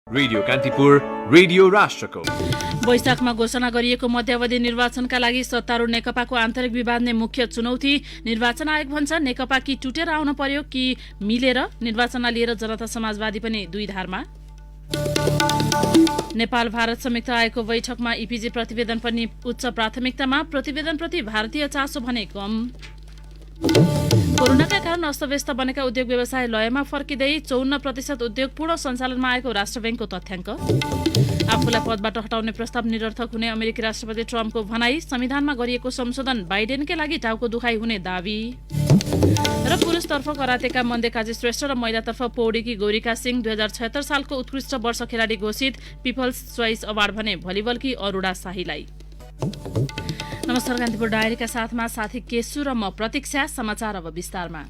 Radio Kantipur, radio राष्ट्रको। वैशाखमा घोषणा गरिएको मध्यावधि निर्वाचनका लागि सत्तारूढ नेकपाको आन्तरिक विवाद नै मुख्य चुनौती। निर्वाचन आयोग भन्छ नेकपा कि टुटेर आउन पर्यो कि मिलेर। निर्वाचनलाई लिएर जनता समाजवादी पनि दुई धारमा। नेपाल भारत संयुक्त आयोगको बैठकमा इपिजी प्रतिवेदन पनि उच्च प्राथमिकतामा। प्रतिवेदनप्रति भारतीय चासो भने कम। कोरोनाका कारण अस्तव्यस्त बनेका उद्योग व्यवसाय लयमा फर्किँदै 54% उद्योग पूर्ण सञ्चालनमा आएको राष्ट्र ब्याङ्कको तथ्याङ्क। आफूलाई पदबाट हटाउने प्रस्ताव निरर्थक हुने अमेरिकी राष्ट्रपति ट्रम्पको भनाई। संविधानमा गरिएको संशोधन बाइडेनकै लागि टाउको दुखाइ हुने दावी। र पुरुषतर्फ करातेका मन्देकाजी श्रेष्ठ र महिलातर्फ पौडेकी गौरिका सिंह 2076 सालको उत्कृष्ट वर्ष खेलाडी घोषित। पिपल्स चोइस अवार्ड भने भलिबलकी अरुणा शाहीलाई। नमस्कार, कान्तिपुर डायरीका साथमा साथी केशु र म प्रतीक्षा। समाचार अब विस्तारमा।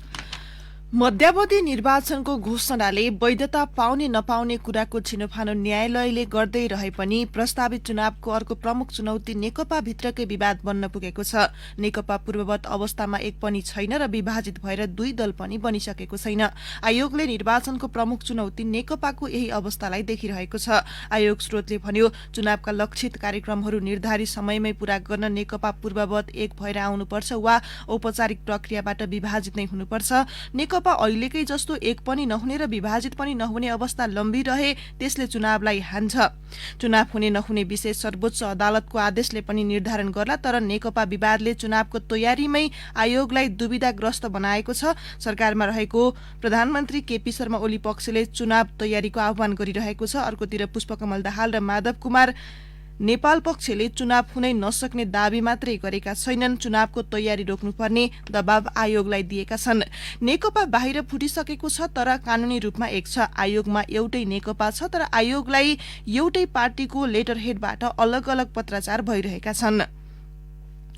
मध्यावधि निर्वाचनको घोषणाले वैधता पाउने नपाउने कुराको छिनोफानो न्यायालयले गर्दै रहे पनि प्रस्तावित चुनावको अर्को प्रमुख चुनौती नेकपा भित्रकै विवाद बन्न पुगेको छ। नेकपा पूर्ववत अवस्थामा एक पनि छैन र विभाजित भएर दुई दल पनि बनिसकेको छैन। आयोगले निर्वाचनको प्रमुख चुनौती नेकपाको यही अवस्थालाई देखिरहेको छ। आयोग स्रोतले भन्यो चुनावका लक्षित कार्यक्रमहरू निर्धारित समयमै पूरा गर्न नेकपा पूर्ववत एक भएर आउनुपर्छ वा औपचारिक प्रक्रियाबाट विभाजित नै हुनुपर्छ। अहिलेकै जस्तो एक पनि नहुने र विभाजित पनि नहुने अवस्था लम्बिरहे त्यसले चुनावलाई हान्छ। चुनाव हुने नहुने विषय सर्वोच्च अदालतको आदेशले पनि निर्धारण गर्ला, तर नेकपा विवादले चुनावको तयारीमै आयोगलाई दुविधाग्रस्त बनाएको छ। सरकारमा रहेको प्रधानमन्त्री केपी शर्मा ओली पक्षले चुनाव तयारीको आह्वान गरिरहेको छ। अर्कोतिर पुष्पकमल दाहाल र माधव कुमार नेपाल पक्षले चुनाव हुनै नसक्ने दावी मात्रै गरेका छैनन्, चुनावको तयारी रोक्नुपर्ने दबाव आयोगलाई दिएका छन्। नेकपा बाहिर फुटिसकेको छ तर कानूनी रूपमा एक छ। आयोगमा एउटै नेकपा छ तर आयोगलाई एउटै पार्टीको लेटरहेडबाट अलग अलग पत्राचार भइरहेका छन्।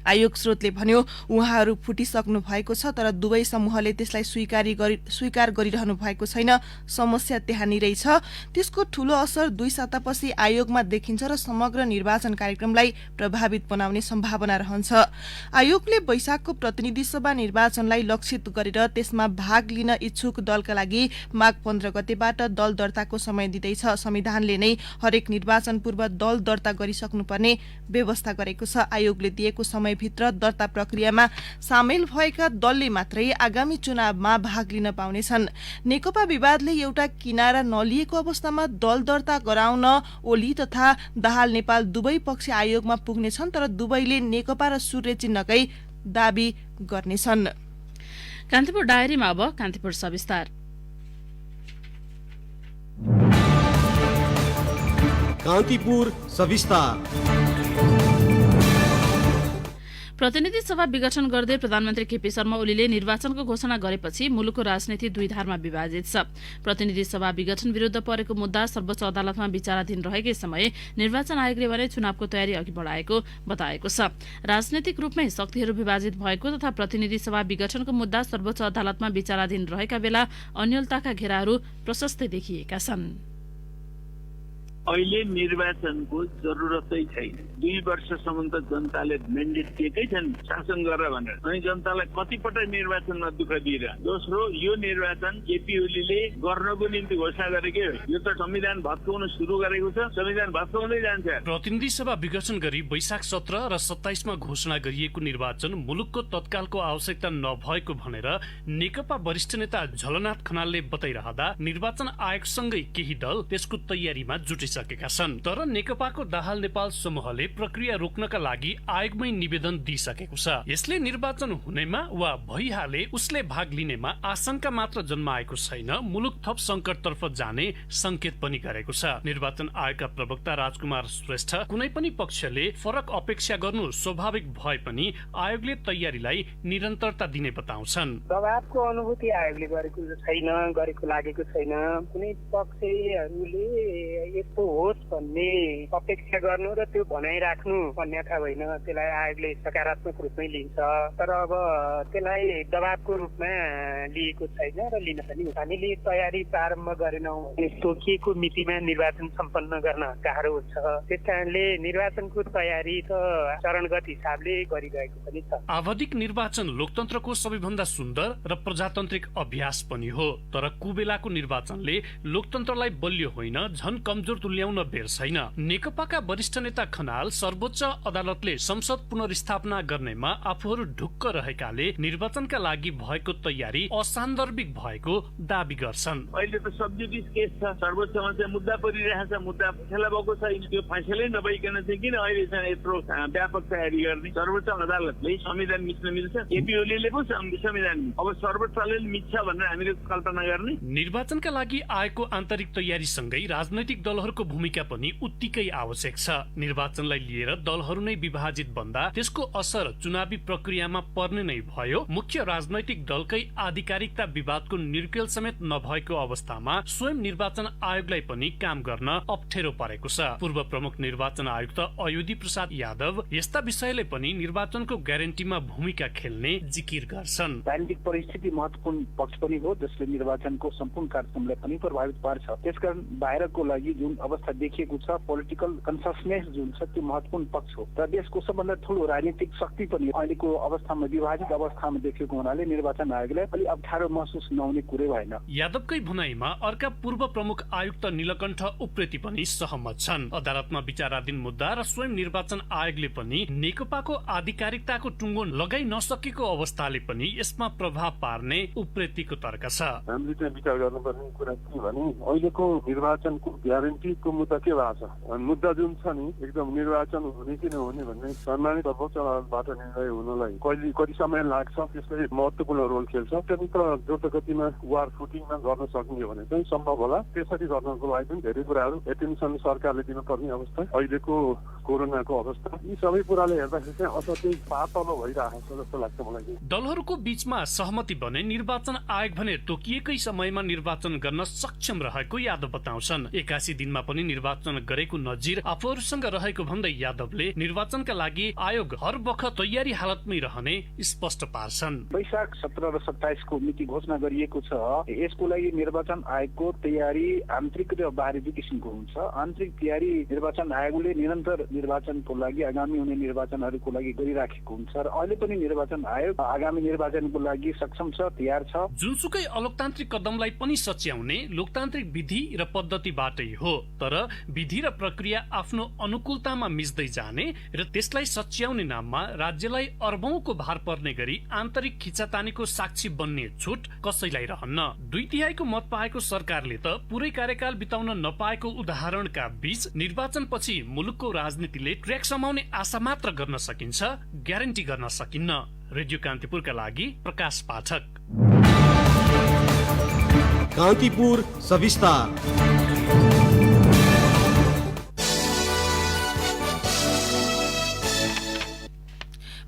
आयोग स्रोतले भन्यो उहाँहरू फुटिसक्नु भएको छ तर दुवै समूहले त्यसलाई स्वीकार गरिरहनु भएको छैन। समस्या त्यहाँनिरै छ। त्यसको ठूलो असर 2 सातापछि आयोगमा देखिन्छ र समग्र निर्वाचन कार्यक्रमलाई प्रभावित बनाउने सम्भावना रहन्छ। आयोगले वैशाखको प्रतिनिधि सभा निर्वाचनलाई लक्षित गरेर त्यसमा भाग लिन इच्छुक दलका लागि माघ 15 गतेबाट दल दर्ताको समय दिँदैछ। संविधानले नै हरेक निर्वाचन पूर्व दल दर्ता गरिसक्नुपर्ने व्यवस्था गरेको छ। आयोगले दिएको समय भित्र दर्ता प्रक्रियामा सामेल भएका दलले मात्रै आगामी चुनावमा भाग लिन पाउनेछन्। नेकपा विवादले एउटा किनारा नलिएको अवस्थामा दल दर्ता गराउन ओली तथा दाहाल नेपाल दुवै पक्ष आयोगमा पुग्नेछन्, तर दुवैले नेकपा र सूर्य चिन्हकै दावी गर्नेछन्। कान्तिपुर डायरीमा अब कान्तिपुर सविस्तार। कान्तिपुर सविस्तार। प्रतिनिधि सभा विघटन गर्दै प्रधानमन्त्री केपी शर्मा ओलीले निर्वाचनको घोषणा गरेपछि मुलुकको राजनीति दुई धारमा विभाजित छ। प्रतिनिधि सभा विघटन विरुद्ध परेको मुद्दा सर्वोच्च अदालतमा विचाराधीन रहेकै समय निर्वाचन आयोगले भने चुनावको तयारी अघि बढाएको बताएको छ। राजनैतिक रूपमै शक्तिहरू विभाजित भएको तथा प्रतिनिधि सभा विघटनको मुद्दा सर्वोच्च अदालतमा विचाराधीन रहेका बेला अन्यलताका घेराहरू प्रशस्तै देखिएका छन्। अहिले निर्वाचनको जरुरतै छैन। 2 वर्षसम्म त जनताले मेन्डेट दिएकै छन् शासन गर भनेर। अनि जनतालाई कतिपटक निर्वाचनमा दुःख दिएर। दोस्रो, यो निर्वाचन केपी ओलीले गर्नको निम्ति घोषणा गरेकै हो। यो त संविधान भत्काउन सुरु गरेको छ, संविधान भत्काउँदै जान्छ। प्रतिनिधि सभा विघटन गरी वैशाख 17 र 27 मा घोषणा गरिएको निर्वाचन मुलुकको तत्कालको आवश्यकता नभएको भनेर नेकपा वरिष्ठ नेता झलनाथ खनालले बताइरहँदा निर्वाचन आयोगसँगै केही दल त्यसको तयारीमा जुटिसकेका छन्। तर नेकपाको दाहाल नेपाल समूहले प्रक्रिया रोक्नका लागि आयोगमै निवेदन दिइसकेको छ। यसले निर्वाचन हुनेमा वा भइहाले उसले भाग लिनेमा आशंका मात्र जन्माएको छैन, मुलुक थप संकटतर्फ जाने संकेत पनि गरेको छ। निर्वाचन आयोगका प्रवक्ता राजकुमार श्रेष्ठ कुनै पनि पक्षले फरक अपेक्षा गर्नु स्वाभाविक भए पनि आयोगले तयारीलाई निरन्तरता दिने बताउँछन्। दबावको अनुभूति आयोगले गरेको छैन, गरेको लागेको छैन। कुनै पक्षहरूले यस्तो होस् भन्ने अपेक्षा गर्नु र त्यो भनाइराख्नु अन्यथा होइन। त्यसलाई आयोगले सकारात्मक रूपमै लिन्छ, तर अब त्यसलाई दबावको रूपमा लिएको छैन र लिन पनि हामीले तयारी प्रारम्भ गरेनौँ। तोकिएको मितिमा निर्वाचन सम्पन्न गर्न गाह्रो हुन्छ, त्यस कारणले निर्वाचनको तयारी त चरणगत हिसाबले गरिरहेको पनि छ। आवधिक निर्वाचन लोकतन्त्रको सबैभन्दा सुन्दर र प्रजातान्त्रिक अभ्यास पनि हो, तर कुबेलाको निर्वाचनले लोकतन्त्रलाई बलियो होइन झन कमजोर तुल्याउन बेर छैन। नेकपाका वरिष्ठ नेता खनाल सर्वोच्च अदालतले संसद पुनर्स्थापना गर्नेमा आफूहरू ढुक्क रहेकाले निर्वाचनका लागि भएको तयारी असान्दर्भिक भएको दावी गर्छन्। अहिले त सब्जुडिस केस छ, सर्वोच्चमा चाहिँ मुद्दा परिरहेको छ, मुद्दा फैसला भएको छ। त्यो फैसलै नभइकन चाहिँ किन अहिले चाहिँ यत्रो व्यापक तयारी गर्ने? सर्वोच्च अदालतले संविधान मिच्न मिल्छ, केपी ओलीले पो संविधान, अब सर्वोच्चले मिच्छ भनेर हामीले कल्पना गर्ने? निर्वाचनका लागि आएको आन्तरिक तयारीसँगै राजनैतिक दलहरूको भूमिका पनि उत्तिकै आवश्यक छ। निर्वाचनलाई लिएर दलहरू नै विभाजित बन्दा त्यसको असर चुनावी प्रक्रियामा पर्ने नै भयो। मुख्य राजनैतिक दलकै आधिकारिकता विवादको निर्केल समेत नभएको अवस्थामा स्वयं निर्वाचन आयोगलाई पनि काम गर्न अप्ठ्यारो परेको छ। पूर्व प्रमुख निर्वाचन आयुक्त अयोधी प्रसाद यादव यस्ता विषयले पनि निर्वाचनको ग्यारेन्टीमा भूमिका खेल्ने जिकिर गर्छन्। राजनीतिक परिस्थिति महत्वपूर्ण पक्ष पनि हो, जसले निर्वाचनको सम्पूर्ण कार्यक्रमलाई पनि प्रभावित पार्छ। त्यसकारण बाहिरको लागि जुन अवस्था देखिएको छ, पोलिटिकल कन्ससनेस जुन छ, त्यो महत्वपूर्ण पक्ष हो र देशको सबभन्दा ठूलो राजनीतिक शक्ति पनि अहिलेको अवस्थामा विभाजित अवस्थामा देखिएको हुनाले निर्वाचन आयोगलाई अलि अप्ठ्यारो महसुस नहुने कुरै भएन। यादवकै भनाइमा अर्का पूर्व प्रमुख आयुक्त नीलकण्ठ उप्रेती पनि सहमत छन्। अदालतमा विचाराधीन मुद्दा र स्वयं निर्वाचन आयोगले पनि नेकपाको आधिकारिकताको टुङ्गो लगाइ नसकेको अवस्थाले पनि यसमा प्रभाव पार्ने उप्रेतीको तर्क छ। हामीले चाहिँ विचार गर्नुपर्ने कुरा के भने अहिलेको निर्वाचनको ग्यारेन्टीको मुद्दा के भएको छ? मुद्दा जुन छ नि, एकदम निर्वाचन हुने कि नहुने भन्ने सम्मानित सर्वोच्च अदालतबाट निर्णय हुनलाई कति समय लाग्छ, त्यसले महत्वपूर्ण रोल खेल्छ। अत्यन्त द्रुत गतिमा वार फुटिङमा गर्न सक्ने भने चाहिँ सम्भव होला। त्यसरी गर्नको लागि पनि धेरै कुराहरू एटेन्सन सरकारले दिनुपर्ने अवस्था, अहिलेको कोरोनाको अवस्था, यी सबै कुराले हेर्दाखेरि चाहिँ असाध्यै पातलो भइरहेको छ जस्तो लाग्छ मलाई। दलहरूको बीचमा सहमति बने निर्वाचन आयोग भने तोकिएकै समयमा निर्वाचन गर्न सक्षम रहेको यादव बताउँछन्। 81 दिनमा पनि निर्वाचन गरेको नजिर आफूहरूसँग रहेको भन्दै यादवले निर्वाचनका लागि आयोग हर वखत तयारी हालतमै रहने स्पष्ट पार्छन्। वैशाख 17 र 27 को मिति घोषणा गरिएको छ। यसको लागि निर्वाचन आयोगको तयारी आन्तरिक र बाहिरी दुई किसिमको हुन्छ। आन्तरिक तयारी निर्वाचन आयोगले निरन्तर निर्वाचनको लागि, आगामी हुने निर्वाचनहरूको लागि गरिराखेको हुन्छ र अहिले पनि निर्वाचन आयोग आगामी निर्वाचनको लागि सक्षम छ, तयार छ। जुनसुकै अलोकतान्त्रिक कदमलाई पनि सच्याउने लोकतान्त्रिक विधि र पद्धतिबाटै हो, तर विधि र प्रक्रिया आफ्नो अनुकूलतामा मिच्दै जाने र त्यसलाई सच्याउने नाममा राज्यलाई अर्बौंको भार पर्ने गरी आन्तरिक खिचातानीको साक्षी बन्ने छुट कसैलाई रहन्न। 2/3 मत पाएको सरकारले त पुरै कार्यकाल बिताउन नपाएको उदाहरणका बीच निर्वाचनपछि मुलुकको राजनीतिले ट्र्याक समाउने आशा मात्र गर्न सकिन्छ, ग्यारेन्टी गर्न सकिन्न। रेडियो कान्तिपुरका लागि प्रकाश पाठक। कान्तिपुर सविस्तार।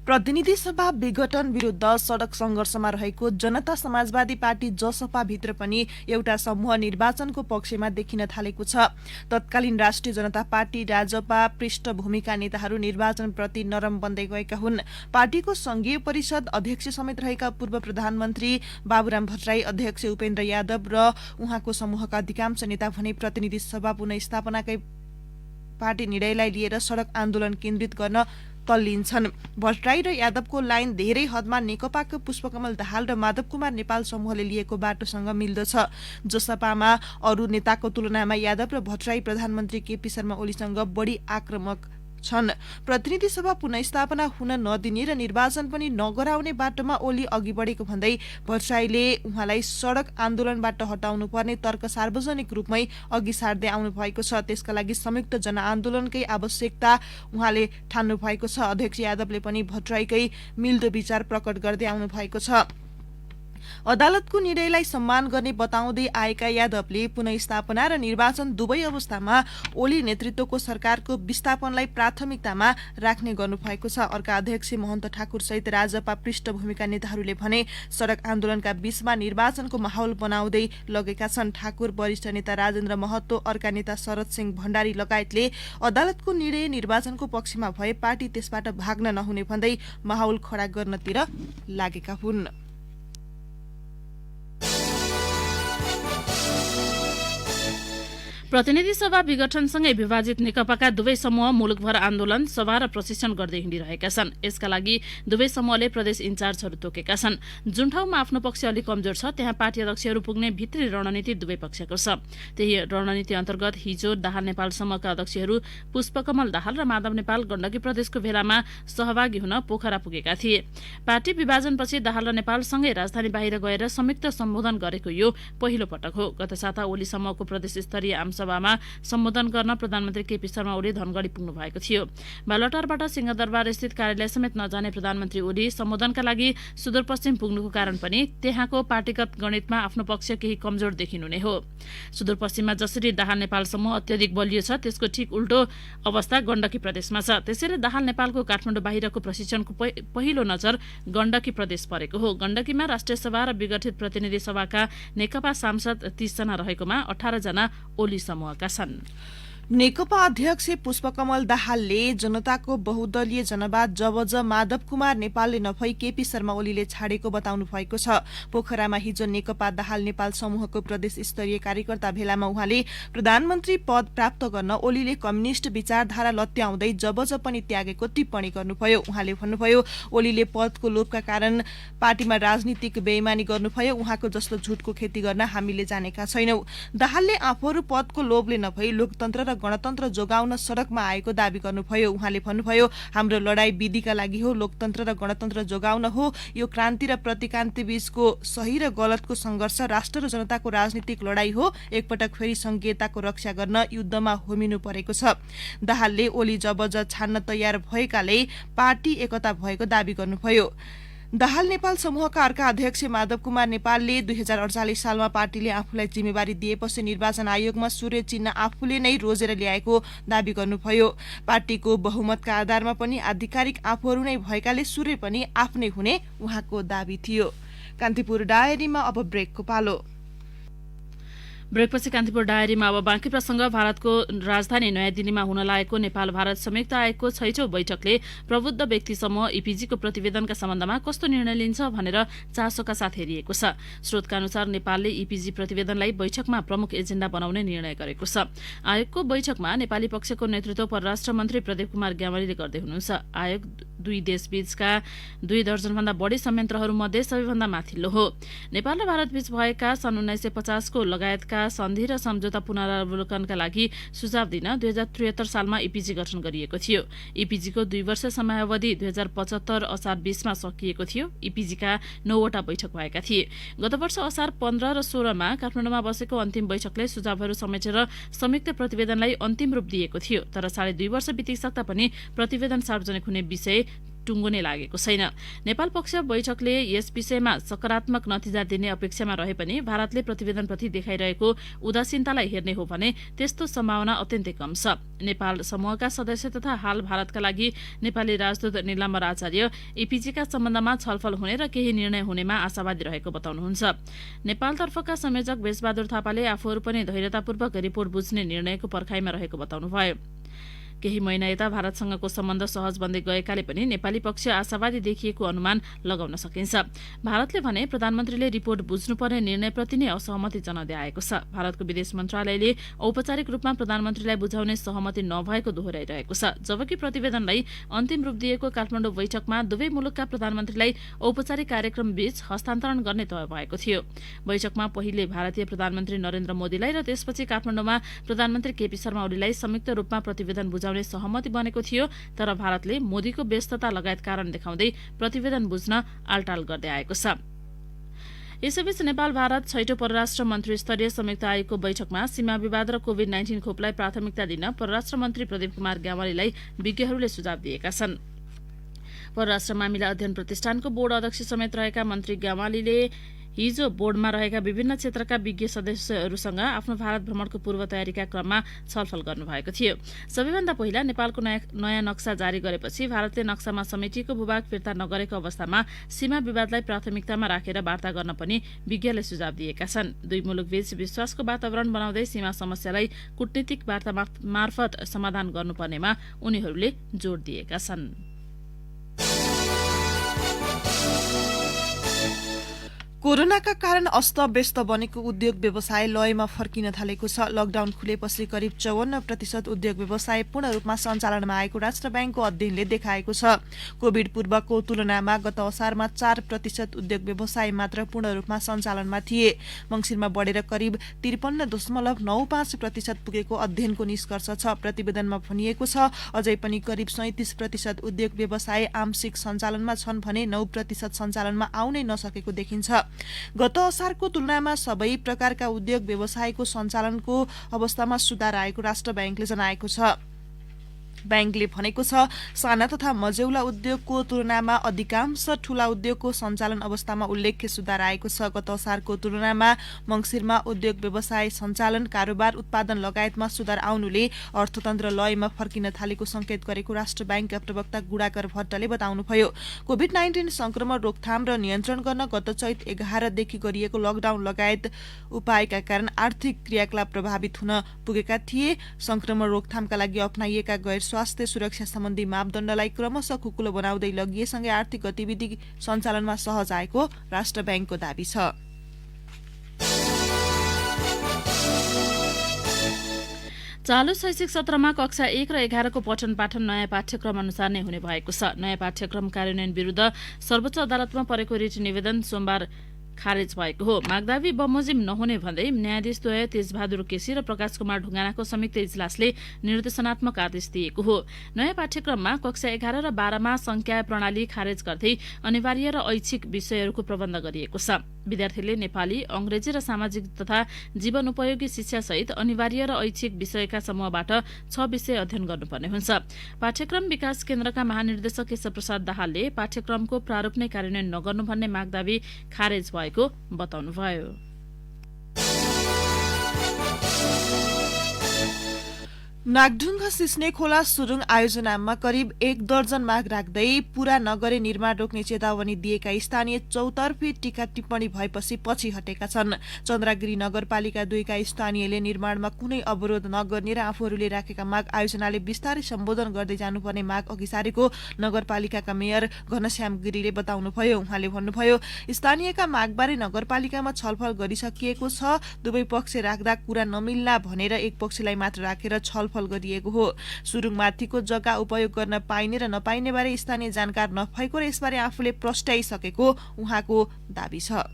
प्रतिनिधि सभा विघटन विरुद्ध सड़क संघर्षमा रहेको जनता समाजवादी पार्टी जसपा भित्र पनि एउटा समूह निर्वाचनको पक्षमा देखिन थालेको छ। तत्कालीन राष्ट्रिय जनता पार्टी राजपा पृष्ठभूमिका नेताहरू निर्वाचनप्रति नरम बन्दै गएका हुन्। पार्टीको संघीय परिषद अध्यक्ष समेत रहेका पूर्व प्रधानमन्त्री बाबुराम भट्टराई, अध्यक्ष उपेन्द्र यादव र उहाँको समूहका अधिकांश नेता भने प्रतिनिधि सभा पुनर्स्थापनाकै पार्टी निर्णयलाई लिएर सड़क आन्दोलन केन्द्रित गर्न तल्लिन्छन्। भट्टराई र यादवको लाइन धेरै हदमा नेकपाको पुष्पकमल दाहाल र माधव कुमार नेपाल समूहले लिएको बाटोसँग मिल्दछ। जसपामा अरू नेताको तुलनामा यादव र भट्टराई प्रधानमन्त्री केपी शर्मा ओलीसँग बढी आक्रामक छन्। प्रतिनिधि सभा पुनर्स्थापना हुन नदिने र निर्वाचन पनि नगराउने बाटोमा ओली अघि बढेको भन्दै भट्टराईले उहाँलाई सड़क आन्दोलनबाट हटाउनु पर्ने तर्क सार्वजनिक रूपमै अघि सार्दै आउनु भएको छ। त्यसका लागि संयुक्त जनआन्दोलनकै आवश्यकता उहाँले ठान्नु भएको छ। अध्यक्ष यादवले पनि भट्टराईकै मिल्दो विचार प्रकट गर्दै आउनु भएको छ। अदालतको निर्णयलाई सम्मान गर्ने बताउँदै आएका यादवले पुनःस्थापना र निर्वाचन दुवै अवस्थामा ओली नेतृत्वको सरकारको विस्थापनलाई प्राथमिकतामा राख्ने गर्नुभएको छ। अर्का अध्यक्ष महन्त ठाकुर सहित राजपा पृष्ठभूमिका नेताहरूले भने सड़क आन्दोलनका बीचमा निर्वाचनको माहौल बनाउँदै लगेका छन्। ठाकुर, वरिष्ठ नेता राजेन्द्र महतो, अर्का नेता शरद सिंह भण्डारी लगायतले अदालतको निर्णय निर्वाचनको पक्षमा भए पार्टी त्यसबाट भाग्न नहुने भन्दै माहौल खडा गर्नतिर लागेका हुन्। प्रतिनिधि सभा विघटनसँगै विभाजित नेकपाका दुवै समूह मुलुकभर आन्दोलन, सभा र प्रशिक्षण गर्दै हिँडिरहेका छन्। यसका लागि दुवै समूहले प्रदेश इन्चार्जहरू तोकेका छन्। जुन ठाउँमा आफ्नो पक्ष अलि कमजोर छ त्यहाँ पार्टी अध्यक्षहरू पुग्ने भित्री रणनीति दुवै पक्षको छ। त्यही रणनीति अन्तर्गत हिजो दाहाल नेपाल समूहका अध्यक्षहरू पुष्पकमल दाहाल र माधव नेपाल गण्डकी प्रदेशको भेलामा सहभागी हुन पोखरा पुगेका थिए। पार्टी विभाजनपछि दाहाल र नेपालसँगै राजधानी बाहिर गएर संयुक्त सम्बोधन गरेको यो पहिलो पटक हो। गत साता ओली समूहको प्रदेश स्तरीय सभामा सम्बोधन गर्न प्रधानमन्त्री केपी शर्मा ओली धनगढी पुग्नु भएको थियो। बालटारबाट सिंहदरबार स्थित कार्यालय समेत नजाने प्रधानमन्त्री ओली सम्बोधनका लागि सुदूरपश्चिम पुग्नुको कारण पनि त्यहाँको पार्टीगत गणितमा आफ्नो पक्ष केही कमजोर देखिनु नै हो। सुदूरपश्चिममा जसरी दाहाल नेपाल समूह अत्यधिक बलियो छ त्यसको ठिक उल्टो अवस्था गण्डकी प्रदेशमा छ। त्यसैले दाहाल नेपालको काठमाडौँ बाहिरको प्रशिक्षणको पहिलो नजर गण्डकी प्रदेश परेको हो। गण्डकीमा राष्ट्रिय सभा र विघटित प्रतिनिधि सभाका नेकपा सांसद 30 जना रहेकोमा 18 जना ओली समूहका छन्। नेकपा अध्यक्ष पुष्पकमल दाहालले जनताको बहुदलीय जनवाद जब माधव कुमार नेपालले नभई केपी शर्मा ओलीले छाडेको बताउनु भएको छ। पोखरामा हिजो नेकपा दाहाल नेपाल समूहको प्रदेश स्तरीय कार्यकर्ता भेलामा उहाँले प्रधानमन्त्री पद प्राप्त गर्न ओलीले कम्युनिष्ट विचारधारा लत्याउँदै जब पनि त्यागेको टिप्पणी गर्नुभयो। उहाँले भन्नुभयो ओलीले पदको लोभका कारण पार्टीमा राजनीतिक बेइमानी गर्नुभयो। उहाँको जस्तो झुटको खेती गर्न हामीले जानेका छैनौं। दाहालले आफूहरू पदको लोभले नभई लोकतन्त्र र गणतन्त्र जोगाउन सड़कमा आएको दावी गर्नुभयो। उहाँले भन्नुभयो हाम्रो लडाई विधिका लागि हो, लोकतन्त्र र गणतन्त्र जोगाउन हो। यो क्रान्ति र प्रतिक्रान्ति बीचको सही र गलतको संघर्ष राष्ट्र र जनताको राजनीतिक लडाई हो। एकपटक फेरि संघीयताको रक्षा गर्न युद्धमा होमिनु परेको छ। दाहालले ओली जबज छान्न तयार भएकाले पार्टी एकता भएको दावी गर्नुभयो। दाहाल नेपाल समूहका अर्का अध्यक्ष माधव कुमार नेपालले 2048 सालमा पार्टीले आफूलाई जिम्मेवारी दिएपछि निर्वाचन आयोगमा सूर्य चिन्ह आफूले नै रोजेर ल्याएको दावी गर्नुभयो। पार्टीको बहुमतका आधारमा पनि आधिकारिक आफूहरू नै भएकाले सूर्य पनि आफ्नै हुने उहाँको दावी थियो। कान्तिपुर डायरीमा अब ब्रेकको पालो। ब्रेकपछि कान्तिपुर डायरीमा अब बाँकी प्रसंग। भारतको राजधानी नयाँ दिल्लीमा हुन लागेको नेपाल भारत संयुक्त आयोगको 6औं बैठकले प्रबुद्ध व्यक्ति समूह ईपीजीको प्रतिवेदनका सम्बन्धमा कस्तो निर्णय लिन्छ भनेर चासोका साथ हेरिएको छ। स्रोतका अनुसार नेपालले ईपीजी प्रतिवेदनलाई बैठकमा प्रमुख एजेण्डा बनाउने निर्णय गरेको छ। आयोगको बैठकमा नेपाली पक्षको नेतृत्व परराष्ट्र मन्त्री प्रदीप कुमार ग्यावालीले गर्दै हुनुहुन्छ। आयोग दुई देशबीचका 2 दर्जनभन्दा बढी संयन्त्रहरू मध्ये सबैभन्दा माथिल्लो हो। नेपाल र भारतबीच भएका सन् 1950 को लगायतका सन्धि र सम्झौता पुनरावलोकनका लागि सुझाव दिन 2073 सालमा ईपीजी गठन गरिएको थियो। ईपीजीको 2 वर्ष समयावधि 2075 असार 20 मा सकिएको थियो। ईपीजीका 9 वटा बैठक भएका थिए। गत वर्ष असार 15 र 16 मा काठमाडौँमा बसेको अन्तिम बैठकले सुझावहरू समेटेर संयुक्त प्रतिवेदनलाई अन्तिम रूप दिएको थियो। तर 2.5 वर्ष बितिसक्दा पनि प्रतिवेदन सार्वजनिक हुने विषय टुङ्गो नै लागेको छैन। नेपाल पक्ष बैठकले यस विषयमा सकारात्मक नतिजा दिने अपेक्षामा रहे पनि भारतले प्रतिवेदनप्रति देखाइरहेको उदासीनतालाई हेर्ने हो भने त्यस्तो सम्भावना अत्यन्तै कम छ। नेपाल समूहका सदस्य तथा हाल भारतका लागि नेपाली राजदूत निलम्बर आचार्य ईपीजीका सम्बन्धमा छलफल हुने र केही निर्णय हुनेमा आशावादी रहेको बताउनुहुन्छ। नेपालतर्फका संयोजक बेसबहादुर थापाले आफूहरू पनि धैर्यतापूर्वक रिपोर्ट बुझ्ने निर्णयको पर्खाइमा रहेको बताउनुभयो। केही महिना यता भारतसँगको सम्बन्ध सहज बन्दै गएकाले पनि नेपाली पक्ष आशावादी देखिएको अनुमान लगाउन सकिन्छ। भारतले भने प्रधानमन्त्रीले रिपोर्ट बुझ्नुपर्ने निर्णयप्रति नै असहमति जनाउँदै आएको छ। भारतको विदेश मन्त्रालयले औपचारिक रूपमा प्रधानमन्त्रीलाई बुझाउने सहमति नभएको दोहोर्याइरहेको छ। जबकि प्रतिवेदनलाई अन्तिम रूप दिएको काठमाडौँ बैठकमा दुवै मुलुकका प्रधानमन्त्रीलाई औपचारिक कार्यक्रम बीच हस्तान्तरण गर्ने तय भएको थियो। बैठकमा पहिले भारतीय प्रधानमन्त्री नरेन्द्र मोदीलाई र त्यसपछि काठमाडौँमा प्रधानमन्त्री केपी शर्मा ओलीलाई संयुक्त रूपमा प्रतिवेदन बुझाउने सहमति बनेको थियो। तर भारतले मोदीको व्यस्तता लगायत कारण देखाउँदै प्रतिवेदन बुझ्न आलटाल गर्दै आएको छ। यसैबीच नेपाल भारत 6औं परराष्ट्र मन्त्री स्तरीय संयुक्त आयोगको बैठकमा सीमा विवाद र कोभिड-19 खोपलाई प्राथमिकता दिन परराष्ट्र मन्त्री प्रदीप कुमार ग्यावालीलाई विज्ञहरूले सुझाव दिएका छन्। परराष्ट्र मामिला अध्ययन प्रतिष्ठानको बोर्ड अध्यक्ष समेत रहेका मन्त्री ग्यावालीले हिजो बोर्डमा रहेका विभिन्न क्षेत्रका विज्ञ सदस्यहरूसँग आफ्नो भारत भ्रमणको पूर्व तयारीका क्रममा छलफल गर्नुभएको थियो। सबैभन्दा पहिला नेपालको नयाँ नक्सा जारी गरेपछि भारतले नक्सामा समेटिएको भूभाग फिर्ता नगरेको अवस्थामा सीमा विवादलाई प्राथमिकतामा राखेर वार्ता गर्न पनि विज्ञले सुझाव दिएका छन्। दुई मुलुकबीच विश्वासको वातावरण बनाउँदै सीमा समस्यालाई कूटनीतिक वार्ता मार्फत समाधान गर्नुपर्नेमा उनीहरूले जोड़ दिएका छन्। कोरोनाका कारण अस्तव्यस्त बनेको उद्योग व्यवसाय लयमा फर्किन थालेको छ। लकडाउन खुलेपछि करिब 54% उद्योग व्यवसाय पूर्ण रूपमा सञ्चालनमा आएको राष्ट्र ब्याङ्कको अध्ययनले देखाएको छ। कोभिड पूर्वको तुलनामा गत असारमा 4% उद्योग व्यवसाय मात्र पूर्ण रूपमा सञ्चालनमा थिए। मङ्सिरमा बढेर करिब 53.95% पुगेको अध्ययनको निष्कर्ष छ। प्रतिवेदनमा भनिएको छ अझै पनि करिब 37% उद्योग व्यवसाय आंशिक सञ्चालनमा छन् भने 9% सञ्चालनमा आउनै नसकेको देखिन्छ। गत असारको तुलनामा सबै प्रकारका उद्योग व्यवसायको सञ्चालनको अवस्थामा सुधार आएको राष्ट्र ब्याङ्कले जनाएको छ। ब्याङ्कले भनेको छ साना तथा मझौला उद्योगको तुलनामा अधिकांश ठूला उद्योगको सञ्चालन अवस्थामा उल्लेख्य सुधार आएको छ। गत असारको तुलनामा मङ्सिरमा उद्योग व्यवसाय सञ्चालन कारोबार उत्पादन लगायतमा सुधार आउनुले अर्थतन्त्र लयमा फर्किन थालेको संकेत गरेको राष्ट्र ब्याङ्कका प्रवक्ता गुडाकर भट्टले बताउनुभयो। कोभिड-19 संक्रमण रोकथाम र नियन्त्रण गर्न गत चैत 11 देखि गरिएको लकडाउन लगायत उपायका कारण आर्थिक क्रियाकलाप प्रभावित हुन पुगेका थिए। संक्रमण रोकथामका लागि अपनाइएका गैर स्वास्थ्य सुरक्षा सम्बन्धी मापदण्डलाई क्रमशः खुकुलो बनाउँदै लगिएसँगै आर्थिक गतिविधि सञ्चालनमा सहज आएको राष्ट्र ब्याङ्कको दाबी छ। चालू शैक्षिक सत्रमा कक्षा 1 र 11 को पठन पाठन नयाँ पाठ्यक्रम अनुसार नै हुने भएको छ। नयाँ पाठ्यक्रम कार्यान्वयन विरुद्ध सर्वोच्च अदालतमा परेको रिट निवेदन सोमबार खारेज भएको हो। मागदावी बमोजिम नहुने भन्दै न्यायाधीश द्वय तेजबहादुर केसी र प्रकाश कुमार ढुङ्गानाको संयुक्त इजलासले निर्देशनात्मक आदेश दिएको हो। नयाँ पाठ्यक्रममा कक्षा 11 र 12 मा संख्या प्रणाली खारेज गर्दै अनिवार्य र ऐच्छिक विषयहरूको प्रबन्ध गरिएको छ। विद्यार्थीले नेपाली, अंग्रेजी र सामाजिक तथा जीवन उपयोगी शिक्षा सहित अनिवार्य र ऐच्छिक विषयका समूहबाट 6 विषय अध्ययन गर्नुपर्ने हुन्छ। पाठ्यक्रम विकास केन्द्रका महानिर्देशक केशव प्रसाद दाहालले पाठ्यक्रमको प्रारूप नै कार्यान्वयन नगर्नु भन्ने मागदावी खारेज भएको बताउनुभयो। नागढुङ्गा सिस्ने खोला सुरुङ आयोजनामा करिब 1 दर्जन माग राख्दै पूरा नगरे निर्माण रोक्ने चेतावनी दिएका स्थानीय चौतर्फी टीका टिप्पणी भएपछि पछि हटेका छन्। चन्द्रागिरी नगरपालिका 2 का स्थानीयले निर्माणमा कुनै अवरोध नगर्ने र आफूहरूले राखेका माग आयोजनाले विस्तारै सम्बोधन गर्दै जानुपर्ने माग अघि सारेको नगरपालिकाका मेयर घनश्याम गिरीले बताउनुभयो। उहाँले भन्नुभयो स्थानीयका मागबारे नगरपालिकामा छलफल गरिसकिएको छ। दुवै पक्ष राख्दा कुरा नमिल्ला भनेर एक पक्षलाई मात्र राखेर छलफल गरिएको हो। सुरुङमाथिको जग्गा उपयोग गर्न पाइने र नपाइने बारे स्थानीय जानकार नभएको र यसबारे आफूले प्रस्ट्याइसकेको उहाँको दाबी छ।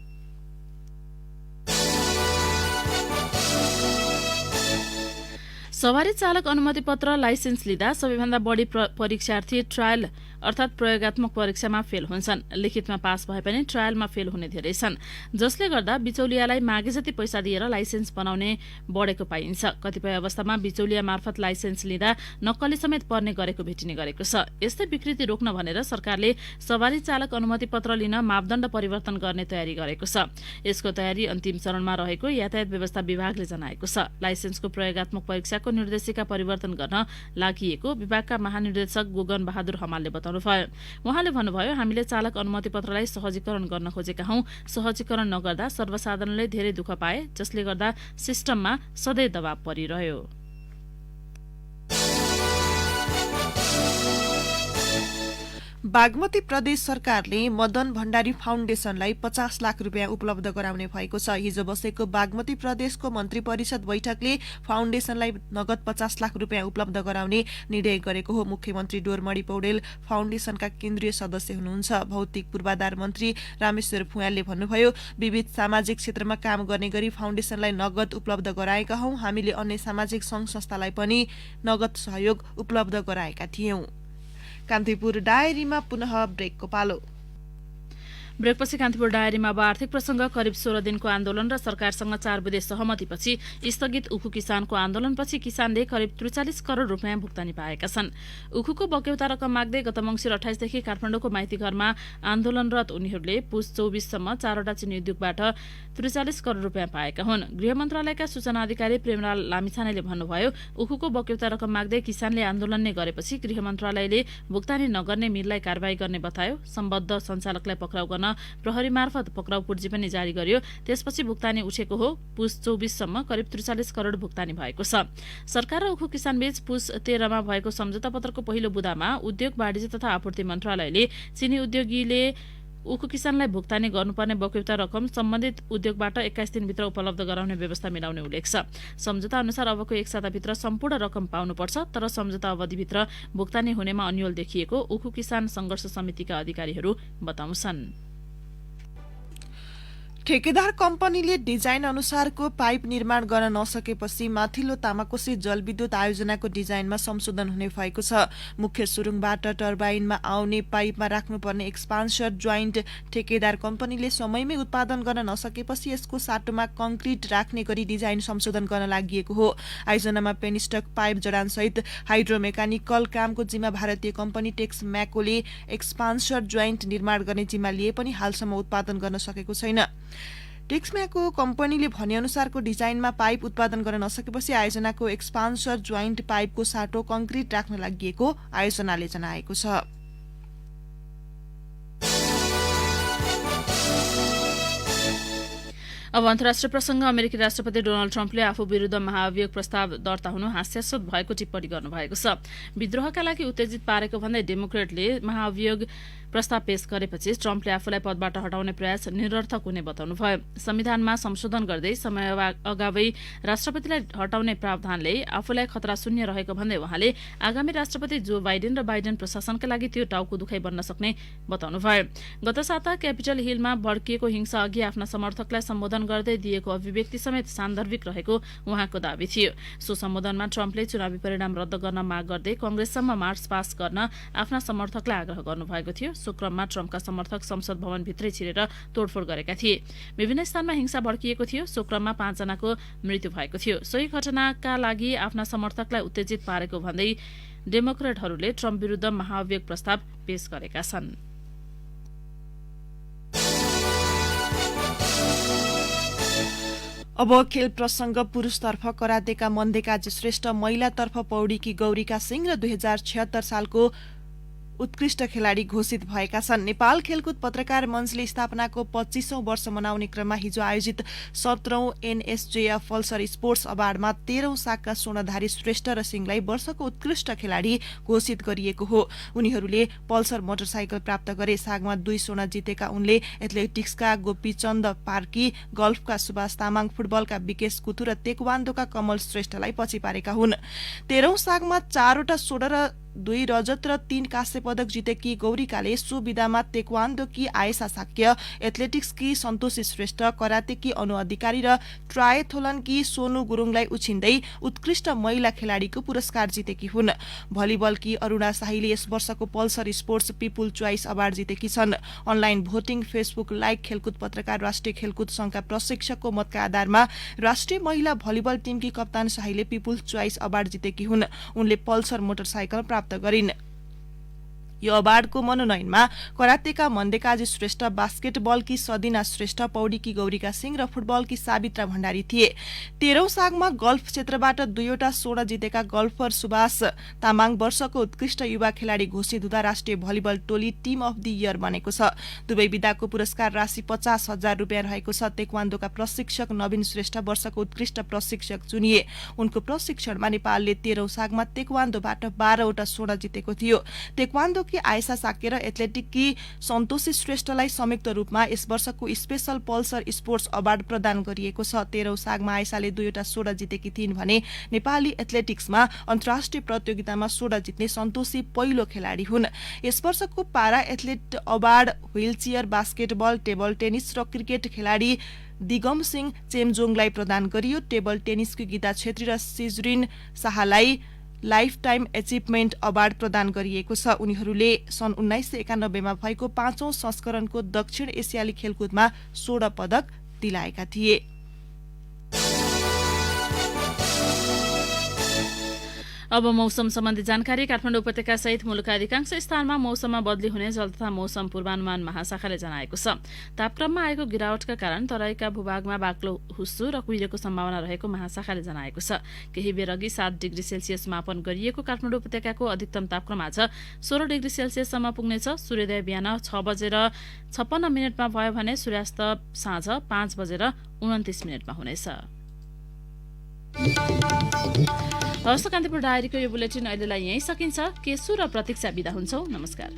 सवारी चालक अनुमति पत्र लाइसेन्स लिँदा सबैभन्दा बढी परीक्षार्थी ट्रायल अर्थात प्रयोगात्मक परीक्षामा फेल हुन्छन्। लिखितमा पास भए पनि ट्रायलमा फेल हुने धेरै छन्, जसले गर्दा बिचौलियालाई मागे जति पैसा दिएर लाइसेन्स बनाउने बढेको पाइन्छ। कतिपय अवस्थामा बिचौलिया मार्फत लाइसेन्स लिँदा नक्कली समेत पर्ने गरेको भेटिने गरेको छ। यस्तै विकृति रोक्न भनेर सरकारले सवारी चालक अनुमति पत्र लिन मापदण्ड परिवर्तन गर्ने तयारी गरेको छ। यसको तयारी अन्तिम चरणमा रहेको यातायात व्यवस्था विभागले जनाएको छ। लाइसेन्सको प्रयोगात्मक परीक्षाको निर्देशिका परिवर्तन गर्न लागि विभागका महानिर्देशक गोगन बहादुर हमालले बताउनुभयो। उहाँले भन्नुभयो हामीले चालक अनुमति पत्रलाई सहजीकरण गर्न खोजेका हौं। सहजीकरण नगर्दा सर्वसाधारणले धेरै दुःख पाए, जसले गर्दा सिस्टममा सधैँ दबाव परिरह्यो। बागमती प्रदेश सरकारले मदन भण्डारी फाउन्डेशनलाई 50 लाख रुपियाँ उपलब्ध गराउने भएको छ। हिजो बसेको बागमती प्रदेशको मन्त्री परिषद बैठकले फाउन्डेशनलाई नगद 50 लाख रुपियाँ उपलब्ध गराउने निर्णय गरेको हो। मुख्यमन्त्री डोरमणि पौडेल फाउन्डेशनका केन्द्रीय सदस्य हुनुहुन्छ। भौतिक पूर्वाधार मन्त्री रामेश्वर भुयालले भन्नुभयो विविध सामाजिक क्षेत्रमा काम गर्ने गरी फाउन्डेशनलाई नगद उपलब्ध गराएका हौं। हामीले अन्य सामाजिक संघ संस्थालाई पनि नगद सहयोग उपलब्ध गराएका थियौं। कान्तिपुर डायरीमा पुनः ब्रेकको पालो। ब्रेकपछि कान्तिपुर डायरीमा अब आर्थिक प्रसंग करिब 16 दिनको आन्दोलन र सरकारसँग 4 बुँदे सहमतिपछि स्थगित उखु किसानको आन्दोलनपछि किसानले करिब 43 करोड़ रुपियाँ भुक्तानी पाएका छन्। उखुको बक्यौता रकम माग्दै गत मंसिर 28 देखि काठमाडौँको माइती घरमा आन्दोलनरत उनीहरूले पुस 24 सम्म 4वटा चिनी उद्योगबाट 43 करोड़ रुपियाँ पाएका हुन्। गृह मन्त्रालयका सूचना अधिकारी प्रेमलाल लामिछानेले भन्नुभयो, उखुको बक्यौता रकम माग्दै किसानले आन्दोलन नै गरेपछि गृह मन्त्रालयले भुक्तानी नगर्ने मिललाई कारबाही गर्ने बतायो। सम्बद्ध सञ्चालकलाई पक्राउ गर्न प्रहरी मार्फत पक्राउ पुर्जी पनि जारी गर्यो। त्यसपछि भुक्तानी उठेको हो। पुस 24 सम्म करिब 43 करोड़ भुक्तानी भएको छ। सरकार र उखु किसान बीच पुस 13 मा भएको सम्झौता पत्रको पहिलो बुँदामा उद्योग वाणिज्य तथा आपूर्ति मन्त्रालयले चिनी उद्योगीले उखु किसानलाई भुक्तानी गर्नुपर्ने बक्यौता रकम सम्बन्धित उद्योगबाट 21 दिनभित्र उपलब्ध गराउने व्यवस्था मिलाउने उल्लेख छ। सम्झौता अनुसार अबको 1 साताभित्र सम्पूर्ण रकम पाउनुपर्छ, तर सम्झौता अवधिभित्र भुक्तानी हुनेमा अन्यल देखिएको उखु किसान संघर्ष समितिका अधिकारीहरू बताउँछन्। ठेकेदार कम्पनीले डिजाइन अनुसारको पाइप निर्माण गर्न नसकेपछि माथिल्लो तामाकोसी जलविद्युत आयोजनाको डिजाइनमा संशोधन हुने भएको छ। मुख्य सुरुङबाट टर्बाइनमा आउने पाइपमा राख्नुपर्ने एक्सपान्सर ज्वाइन्ट ठेकेदार कम्पनीले समयमै उत्पादन गर्न नसकेपछि यसको साटोमा कंक्रिट राख्ने गरी डिजाइन संशोधन गर्न लागि हो। आयोजनामा पेनिस्टक पाइप जडानसहित हाइड्रोमेकानिकल कामको जिम्मा भारतीय कम्पनी टेक्स म्याकोले एक्सपान्सर ज्वाइन्ट निर्माण गर्ने जिम्मा लिए पनि हालसम्म उत्पादन गर्न सकेको छैन। टेक्सम्याको कम्पनीले भनेअनुसारको डिजाइनमा पाइप उत्पादन गर्न नसकेपछि आयोजनाको एक्सपान्सर ज्वाइन्ट पाइपको साटो कंक्रिट राख्न लागि आयोजनाले जनाएको छ। अब अन्तर्राष्ट्रिय प्रसंग अमेरिकी राष्ट्रपति डोनाल्ड ट्रम्पले आफू विरूद्ध महाभियोग प्रस्ताव दर्ता हुनु हास्यास्पद भएको टिप्पणी गर्नुभएको छ। विद्रोहका लागि उत्तेजित पारेको भन्दै डेमोक्रेटले महाभियोग प्रस्ताव पेश गरेपछि ट्रम्पले आफूलाई पदबाट हटाउने प्रयास निरर्थक हुने बताउनुभयो। संविधानमा संशोधन गर्दै समय अगावै राष्ट्रपतिलाई हटाउने प्रावधानले आफूलाई खतरा शून्य रहेको भन्दै उहाँले आगामी राष्ट्रपति जो बाइडेन र बाइडेन प्रशासनका लागि त्यो टाउको दुखाइ बन्न सक्ने बताउनुभयो। गत साता क्यापिटल हिलमा भड्किएको हिंसा अघि आफ्ना समर्थकलाई सम्बोधन गर्दै दिएको अभिव्यक्ति समेत सान्दर्भिक रहेको उहाँको दावी थियो। सो सम्बोधनमा ट्रम्पले चुनावी परिणाम रद्द गर्न माग गर्दै कंग्रेससम्म मार्च पास गर्न आफ्ना समर्थकलाई आग्रह गर्नुभएको थियो। सो क्रममा ट्रम्पका समर्थक संसद भवनभित्रै छिरेर तोडफोड गरेका थिए। विभिन्न स्थानमा हिंसा भड्किएको थियो। सो क्रममा 5 जनाको मृत्यु भएको थियो। सोही घटनाका लागि आफ्ना समर्थकलाई उत्तेजित पारेको भन्दै डेमोक्रेटहरूले ट्रम्प विरूद्ध महाभियोग प्रस्ताव पेश गरेका छन्। अब खेल प्रसंग पुरुषतर्फ करातेका मन्देकाजी श्रेष्ठ, महिलातर्फ पौडीकी गौरीका सिंह र 2076 सालको उत्कृष्ट खेलाडी घोषित भएका छन्। नेपाल खेलकुद पत्रकार मञ्चले स्थापनाको 25औं वर्ष मनाउने क्रममा हिजो आयोजित 17औं एनएसजेएफ पल्सर स्पोर्ट्स अवार्डमा 13औं सागका स्वर्णधारी श्रेष्ठ र सिंहलाई वर्षको उत्कृष्ट खेलाडी घोषित गरिएको हो। उनीहरूले पल्सर मोटरसाइकल प्राप्त गरे। सागमा 2 स्वर्ण जितेका उनले एथलेटिक्सका गोपीचन्द पार्की, गल्फका सुभाष तामाङ, फुटबलका विकेश कुथु र तेक्वान्दोका कमल श्रेष्ठलाई पछि पारेका हुन्। 13औं सागमा 4वटा स्वर्ण र 2 रजत र 3 काँस्य पदक जितेकी गौरीकाले सो विधामा तेक्वान्दोकी आयसा साक्य, एथलेटिक्सकी सन्तोषी श्रेष्ठ, करातेकी अनु अधिकारी र ट्रायथोलनकी सोनु गुरुङलाई उछिन्दै उत्कृष्ट महिला खेलाडीको पुरस्कार जितेकी हुन्। भलिबलकी अरुणा शाहीले यस वर्षको Pulsar sports people choice award जितेकी छन्। अनलाइन भोटिङ, फेसबुक लाइभ खेलकुद पत्रकार राष्ट्रिय खेलकुद संघका प्रशिक्षकको मतका आधारमा राष्ट्रिय महिला भलिबल टिमकी कप्तान शाहीले पिपुल चोइस अवार्ड जितेकी हुन्। उनले पल्सर मोटरसाइकल प्राप्त गरिन्। यो अवार्डको मनोनयनमा करातेका मन्देकाजी श्रेष्ठ, बास्केटबलकी सदिना श्रेष्ठ, पौडीकी गौरीका सिंह र फुटबलकी सावित्रा भण्डारी थिए। 13औं सागमा गल्फ क्षेत्रबाट 2वटा स्वर्ण जितेका गल्फर सुभाष तामाङ वर्षको उत्कृष्ट युवा खेलाडी घोषित हुँदा राष्ट्रिय भलिबल टोली टिम अफ द इयर बनेको छ। दुवै विधाको पुरस्कार राशि 50,000 रुपियाँ रहेको छ। तेक्वान्दोका प्रशिक्षक नवीन श्रेष्ठ वर्षको उत्कृष्ट प्रशिक्षक चुनिए। उनको प्रशिक्षणमा नेपालले 13औं सागमा तेक्वान्दोबाट 12वटा स्वर्ण जितेको थियो। तेक्वान्दो आयसा साक्य र एथलेटिककी सन्तोषी श्रेष्ठलाई संयुक्त रूपमा यस वर्षको स्पेशल पल्सर स्पोर्ट्स अवार्ड प्रदान गरिएको छ। 13औं सागमा आयसाले 2वटा स्वर्ण जितेकी थिइन् भने नेपाली एथलेटिक्समा अन्तर्राष्ट्रिय प्रतियोगितामा स्वर्ण जित्ने सन्तोषी पहिलो खेलाडी हुन्। यस वर्षको पारा athlete award wheelchair, basketball, table tennis र क्रिकेट खेलाडी दिगम सिंह चेमजोङलाई प्रदान गरियो। टेबल टेनिसकी गीता छेत्री र सिजरिन शाहलाई लाइफ टाइम एचिभमेन्ट अवार्ड प्रदान गरिएको छ। उनीहरूले सन् 1991 मा भएको 5औं संस्करणको दक्षिण एसियाली खेलकुदमा स्वर्ण पदक दिलाएका थिए। अब मौसम सम्बन्धी जानकारी। काठमाडौँ उपत्यका सहित मुलुकका अधिकांश स्थानमा मौसममा बदली हुने जल तथा मौसम पूर्वानुमान महाशाखाले जनाएको छ। तापक्रममा आएको गिरावटका कारण तराईका भूभागमा बाक्लो हुस्सु र कुहिरोको सम्भावना रहेको महाशाखाले जनाएको छ। केही बेर अघि 7 डिग्री सेल्सियस मापन गरिएको काठमाडौँ उपत्यकाको अधिकतम तापक्रम आज 16 डिग्री सेल्सियससम्म पुग्नेछ। सूर्योदय बिहान 6:56 भयो भने सूर्यास्त साँझ 5:29 हुनेछ। हवस्, कान्तिपुर डायरीको यो बुलेटिन अहिलेलाई यहीँ सकिन्छ। केशु र प्रतीक्षा बिदा हुन्छौँ। नमस्कार।